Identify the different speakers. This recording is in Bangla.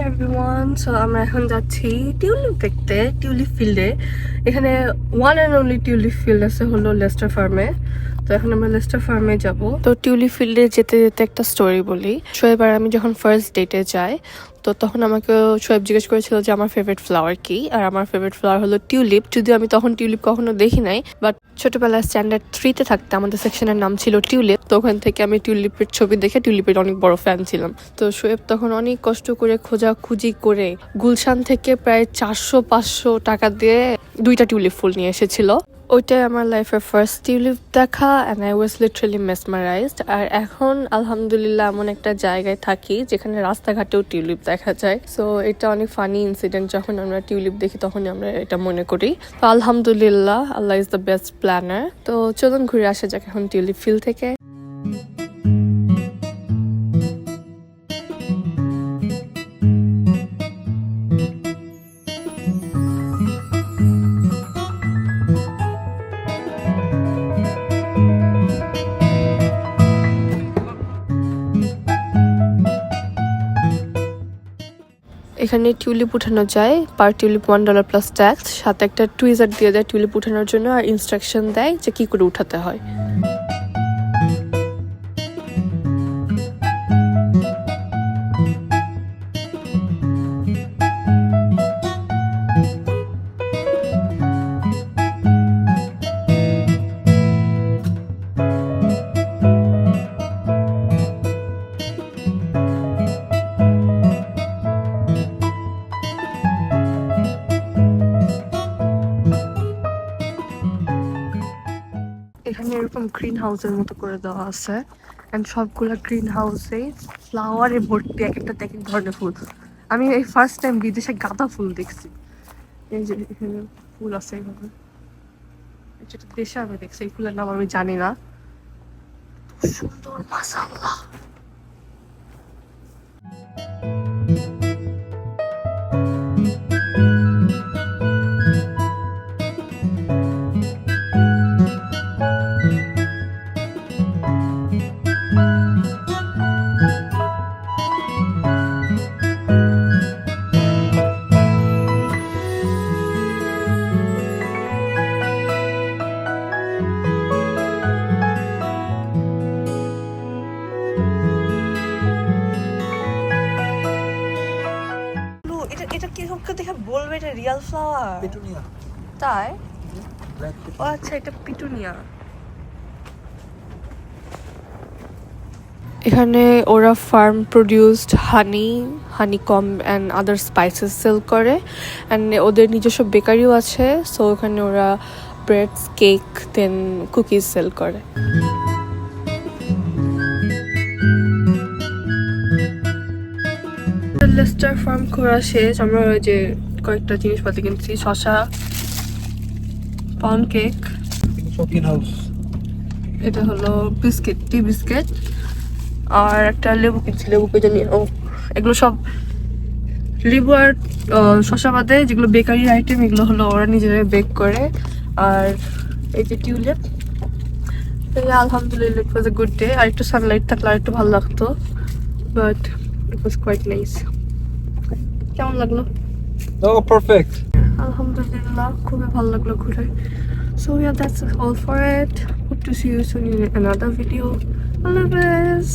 Speaker 1: এভরিওয়ান, সো আমরা এখন যাচ্ছি টিউলিপ দেখতে, টিউলিপ ফিল্ডে। এখানে one and only tulip field আছে হলো লেস্টার ফার্মে। তো এখন আমরা লেস্টার ফার্মে যাব। তো টিউলিপ ফিল্ডে যেতে যেতে একটা স্টোরি বলি। শোয়েব আর আমি যখন ফার্স্ট ডেটে যাই, তো তখন আমাকে শোয়েব জিজ্ঞেস করেছিল যে আমার ফেভারিট ফ্লাওয়ার কি, আর আমার ফেভারিট ফ্লাওয়ার হলো টিউলিপ। যদিও আমি তখন টিউলিপ কখনো দেখি নাই, বাট ছোটবেলায় স্ট্যান্ডার্ড 3-তে থাকতে আমাদের সেকশনের নাম ছিল টিউলিপ। তো ওখান থেকে আমি টিউলিপের ছবি দেখে টিউলিপের অনেক বড় ফ্যান ছিলাম। তো শোয়েব তখন অনেক কষ্ট করে খোঁজাখুঁজি করে গুলশান থেকে প্রায় 400-500 টাকা দিয়ে 2টা টিউলিপ ফুল নিয়ে এসেছিল। ওইটাই আমার লাইফের ফার্স্ট টিউলিপ দেখা, অ্যান্ড আই ওয়াজ লিটারালি মেসমারাইজড। আর এখন আলহামদুলিল্লাহ এমন একটা জায়গায় থাকি যেখানে রাস্তাঘাটেও টিউলিপ দেখা যায়। সো এটা অনেক ফানি ইনসিডেন্ট, যখন আমরা টিউলিপ দেখি তখনই আমরা এটা মনে করি। তো আলহামদুলিল্লাহ, আল্লাহ ইজ দ্য বেস্ট প্ল্যানার। তো চলুন ঘুরে আসা যাক এখন টিউলিপ ফিল্ড থেকে। এখানে টিউলিপ উঠানো যায়, পার টিউলিপ $1 প্লাস ট্যাক্স। সাথে একটা টুইজার দিয়ে দেয় টিউলিপ উঠানোর জন্য, আর ইনস্ট্রাকশন দেয় যে কি করে উঠাতে হয়। এখানে এরকম গ্রিন হাউসের মতো করে দেওয়া আছে, এন্ড সবগুলা গ্রিন হাউসে ফ্লাওয়ারে ভর্তি, এক একটা এক এক ধরনের ফুল। আমি এই ফার্স্ট টাইম বিদেশে গাঁদা ফুল দেখছি। এই যে এখানে ফুল আছে এইভাবে, যেটা দেশে আমি দেখছি। এই ফুলের নাম আমি জানি না। সুন্দর, মাশাআল্লাহ। এটা কি হোক দেখে বলবে এটা রিয়েল ফ্লাওয়ার? পিটুনিয়া। তাই? ও আচ্ছা, এটা পিটুনিয়া। এখানে ওরা farm produced honeycomb and other spices sell করে, অ্যান্ড ওদের নিজস্ব বেকারিও আছে। সো ওখানে ওরা breads, cake, then cookies sell করে। লেস্টার ফার্ম ঘোরা শেষ। আমরা ওই যে কয়েকটা জিনিসপাতি কিনছি, শসা, পাউন্ড কেক, এটা হলো বিস্কিট, টি বিস্কিট, আর একটা লেবু কিনছি। লেবু কে জানি, ও এগুলো সব লেবু আর শসা বাদে যেগুলো বেকারির আইটেম, এগুলো হলো ওরা নিজেরাই বেক করে। আর এই যে টিউলিপ, আলহামদুলিল্লাহ ইট ওয়াজ এ গুড ডে। আর একটু সানলাইট থাকলে আর একটু ভালো লাগতো, but it was quite nice. কেমন লাগলো?
Speaker 2: Oh, perfect.
Speaker 1: আলহামদুলিল্লাহ, খুবই ভালো লাগলো ঘুরে। So yeah, that's all for it. Hope to see you soon in another video. Allah Hafiz.